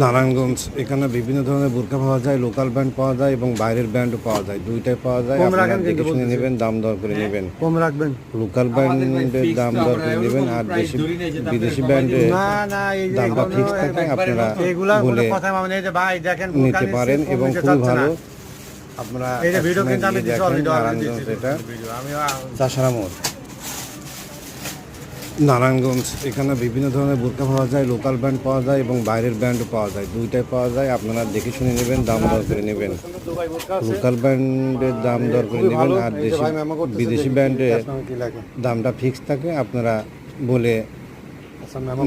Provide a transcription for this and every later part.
নারায়ণগঞ্জ এখানে বিভিন্ন ধরনের বোরকা পাওয়া যায়, লোকাল ব্র্যান্ড পাওয়া যায় এবং বাইরের ব্র্যান্ডও পাওয়া যায়, দুইটাই পাওয়া যায়। আপনারা দেখে শুনে নেবেন, দাম দর করে নেবেন। কম রাখবেন, লোকাল ব্র্যান্ডের দাম দর করে নেবেন, আর বিদেশি ব্র্যান্ডের দামটা ফিক্স থাকে, আপনারা বলে নিতে পারেন এবং খুবই ভালো। আপনারা নারায়ণগঞ্জ, এটা চাষারা মোড়। নারায়ণগঞ্জ এখানে বিভিন্ন ধরনের বোরকা পাওয়া যায়, লোকাল ব্র্যান্ড পাওয়া যায় এবং বাইরের ব্র্যান্ডও পাওয়া যায়, দুইটাই পাওয়া যায়। আপনারা দেখে শুনে নেবেন, দাম দর করে নেবেন। লোকাল ব্র্যান্ডের দাম দর করে নেবেন, আর বিদেশি ব্র্যান্ডের দামটা ফিক্স থাকে, আপনারা বলে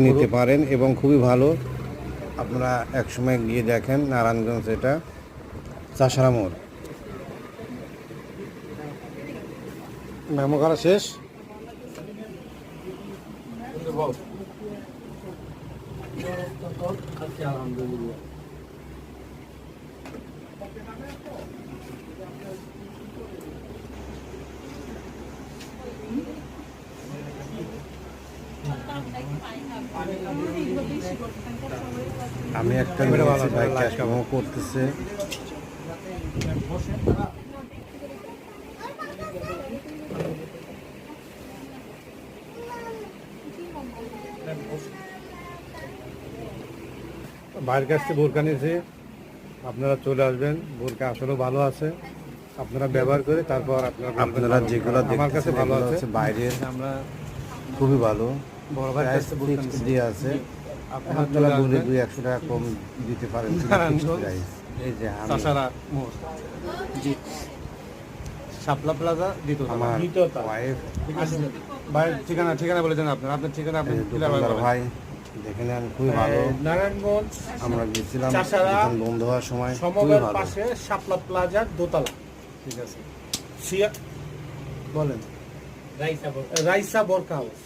নিতে পারেন এবং খুবই ভালো। আপনারা একসময় গিয়ে দেখেন নারায়ণগঞ্জ, এটা চাষারা মোড়। মেমো করা শেষ। আমি একটা নিয়েছি, ভাই ক্যাশ মেমো করতেছে। বাইরের কাছ থেকে বোরকা নিয়েছি, আপনারা চলে আসবেন। বোরকা আসলেও ভালো আছে, আপনারা ব্যবহার করে তারপর আপনারা যেগুলো আমার কাছে ভালো আছে। বাইরের আমরা খুবই ভালো, বড় ভাই দিয়ে আছে। আপনারা বলে 200-100 টাকা কম দিতে পারেন। এই যে চাষারা মোড়, জি, শাপলা প্লাজা, আমার ওয়াইফ, বাইরের ঠিকানা বলে দেন আপনার ঠিকানা। আপনি ভাই দেখে নেন, খুবই ভালো। নারায়ণগঞ্জ আমরা গেছিলাম বন্ধ হওয়ার সময়, সমবায়ের পাশে শাপলা প্লাজার দোতলা। ঠিক আছে, বলেন রাইসা বোরকা হাউস।